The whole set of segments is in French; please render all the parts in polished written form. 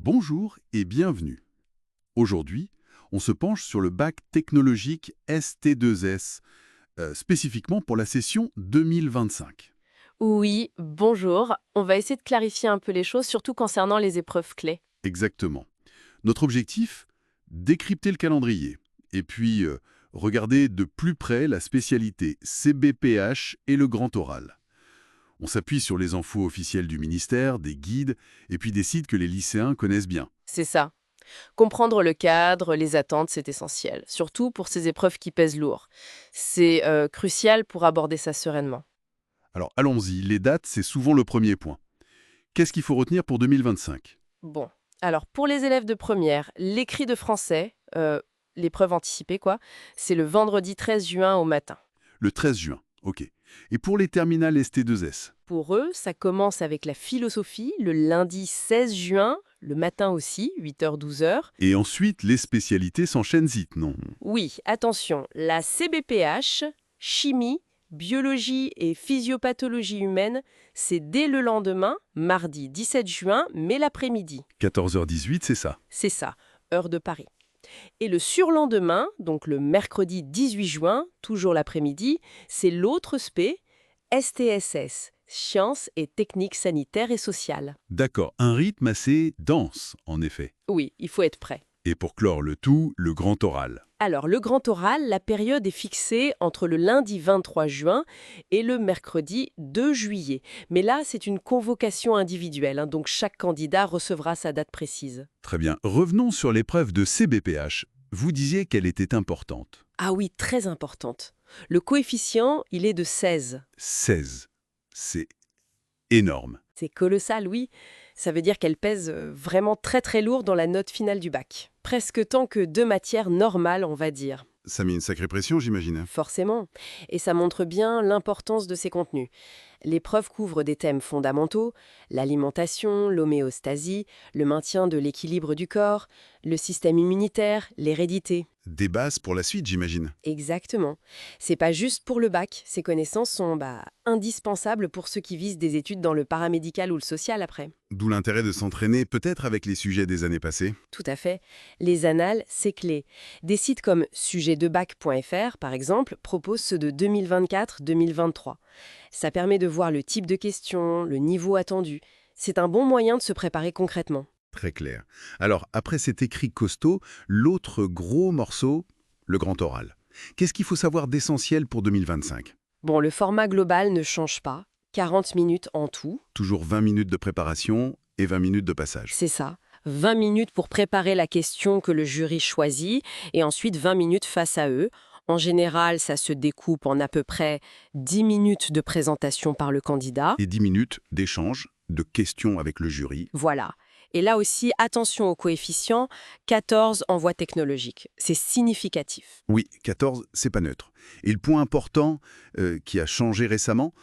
Bonjour et bienvenue. Aujourd'hui, on se penche sur le bac technologique ST2S, spécifiquement pour la session 2025. Oui, bonjour. On va essayer de clarifier un peu les choses, surtout concernant les épreuves clés. Exactement. Notre objectif, décrypter le calendrier et puis regarder de plus près la spécialité CBPH et le grand oral. On s'appuie sur les infos officielles du ministère, des guides et puis des sites que les lycéens connaissent bien. C'est ça. Comprendre le cadre, les attentes, c'est essentiel, surtout pour ces épreuves qui pèsent lourd. C'est crucial pour aborder ça sereinement. Alors allons-y, les dates, c'est souvent le premier point. Qu'est-ce qu'il faut retenir pour 2025? Bon, alors pour les élèves de première, l'écrit de français, l'épreuve anticipée quoi, c'est le vendredi 13 juin au matin. Le 13 juin, ok. Et pour les terminales ST2S? Pour eux, ça commence avec la philosophie le lundi 16 juin, le matin aussi, 8h-12h. Et ensuite, les spécialités s'enchaînent vite, non? Oui, attention, la CBPH, chimie, biologie et physiopathologie humaine, c'est dès le lendemain, mardi 17 juin, mais l'après-midi. 14h18, c'est ça. C'est ça, heure de Paris. Et le surlendemain, donc le mercredi 18 juin, toujours l'après-midi, c'est l'autre spé, STSS, sciences et techniques sanitaires et sociales. D'accord, un rythme assez dense, en effet. Oui, il faut être prêt. Et pour clore le tout, le grand oral. Alors, le grand oral, la période est fixée entre le lundi 23 juin et le mercredi 2 juillet. Mais là, c'est une convocation individuelle, donc chaque candidat recevra sa date précise. Très bien. Revenons sur l'épreuve de CBPH. Vous disiez qu'elle était importante. Ah oui, très importante. Le coefficient, il est de 16. 16. C'est énorme. C'est colossal, oui. Ça veut dire qu'elle pèse vraiment très très lourd dans la note finale du bac. Presque tant que deux matières normales, on va dire. Ça met une sacrée pression, j'imagine. Forcément. Et ça montre bien l'importance de ces contenus. L'épreuve couvre des thèmes fondamentaux, l'alimentation, l'homéostasie, le maintien de l'équilibre du corps, le système immunitaire, l'hérédité. Des bases pour la suite, j'imagine. Exactement. C'est pas juste pour le bac. Ces connaissances sont indispensables pour ceux qui visent des études dans le paramédical ou le social après. D'où l'intérêt de s'entraîner peut-être avec les sujets des années passées. Tout à fait. Les annales, c'est clé. Des sites comme sujetdebac.fr, par exemple, proposent ceux de 2024-2023. Ça permet de voir le type de questions, le niveau attendu. C'est un bon moyen de se préparer concrètement. Très clair. Alors, après cet écrit costaud, l'autre gros morceau, le grand oral. Qu'est-ce qu'il faut savoir d'essentiel pour 2025? Bon, le format global ne change pas. 40 minutes en tout. Toujours 20 minutes de préparation et 20 minutes de passage. C'est ça. 20 minutes pour préparer la question que le jury choisit et ensuite 20 minutes face à eux. En général, ça se découpe en à peu près 10 minutes de présentation par le candidat. Et 10 minutes d'échange, de questions avec le jury. Voilà. Et là aussi, attention au coefficient, 14 en voie technologique. C'est significatif. Oui, 14, c'est pas neutre. Et le point important qui a changé récemment,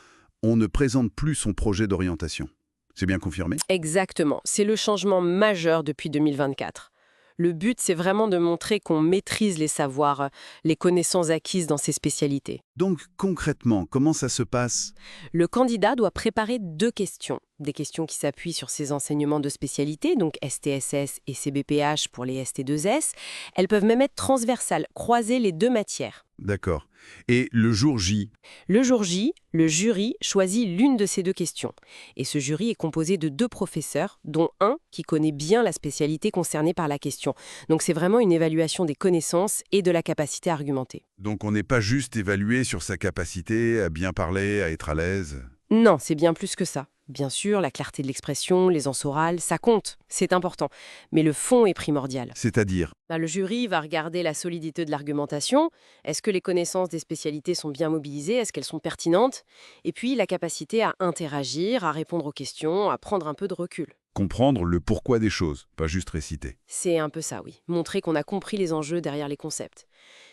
on ne présente plus son projet d'orientation. C'est bien confirmé? Exactement. C'est le changement majeur depuis 2024. Le but, c'est vraiment de montrer qu'on maîtrise les savoirs, les connaissances acquises dans ces spécialités. Donc concrètement, comment ça se passe? Le candidat doit préparer 2 questions. Des questions qui s'appuient sur ses enseignements de spécialité, donc STSS et CBPH pour les ST2S. Elles peuvent même être transversales, croiser les 2 matières. D'accord. Et le jour J? Le jour J, le jury choisit l'une de ces 2 questions. Et ce jury est composé de 2 professeurs, dont un qui connaît bien la spécialité concernée par la question. Donc c'est vraiment une évaluation des connaissances et de la capacité à argumenter. Donc on n'est pas juste évalué sur sa capacité à bien parler, à être à l'aise. Non, c'est bien plus que ça. Bien sûr, la clarté de l'expression, l'aisance orale, ça compte, c'est important. Mais le fond est primordial. C'est-à-dire? Le jury va regarder la solidité de l'argumentation. Est-ce que les connaissances des spécialités sont bien mobilisées? Est-ce qu'elles sont pertinentes? Et puis la capacité à interagir, à répondre aux questions, à prendre un peu de recul. Comprendre le pourquoi des choses, pas juste réciter. C'est un peu ça, oui. Montrer qu'on a compris les enjeux derrière les concepts.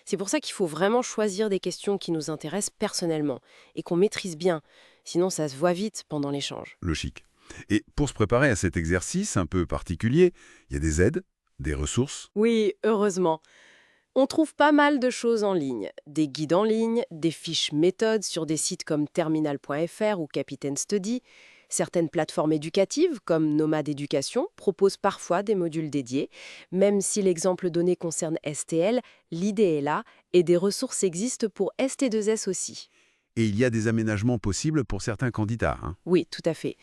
C'est pour ça qu'il faut vraiment choisir des questions qui nous intéressent personnellement et qu'on maîtrise bien. Sinon, ça se voit vite pendant l'échange. Logique. Et pour se préparer à cet exercice un peu particulier, il y a des aides, des ressources. Oui, heureusement. On trouve pas mal de choses en ligne. Des guides en ligne, des fiches méthodes sur des sites comme terminal.fr ou Capitaine Study. Certaines plateformes éducatives, comme Nomade Éducation, proposent parfois des modules dédiés. Même si l'exemple donné concerne STL, l'idée est là et des ressources existent pour ST2S aussi. Et il y a des aménagements possibles pour certains candidats, hein. Oui, tout à fait.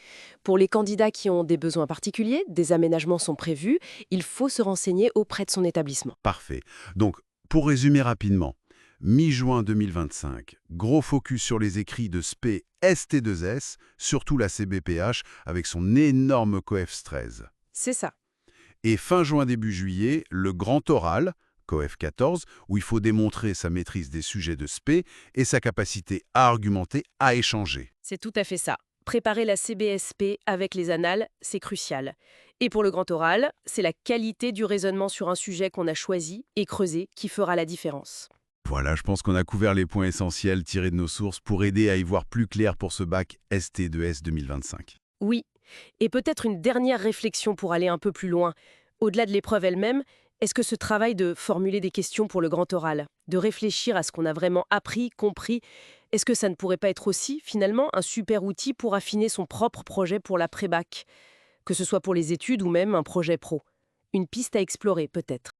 Pour les candidats qui ont des besoins particuliers, des aménagements sont prévus. Il faut se renseigner auprès de son établissement. Parfait. Donc, pour résumer rapidement, mi-juin 2025, gros focus sur les écrits de SP ST2S, surtout la CBPH, avec son énorme COEF 13. C'est ça. Et fin juin, début juillet, le grand oral, COEF 14, où il faut démontrer sa maîtrise des sujets de SP et sa capacité à argumenter, à échanger. C'est tout à fait ça. Préparer la CBSP avec les annales, c'est crucial. Et pour le grand oral, c'est la qualité du raisonnement sur un sujet qu'on a choisi et creusé qui fera la différence. Voilà, je pense qu'on a couvert les points essentiels tirés de nos sources pour aider à y voir plus clair pour ce bac ST2S 2025. Oui. Et peut-être une dernière réflexion pour aller un peu plus loin. Au-delà de l'épreuve elle-même, est-ce que ce travail de formuler des questions pour le grand oral, de réfléchir à ce qu'on a vraiment appris, compris, est-ce que ça ne pourrait pas être aussi, finalement, un super outil pour affiner son propre projet pour l'après-bac, que ce soit pour les études ou même un projet pro? Une piste à explorer, peut-être.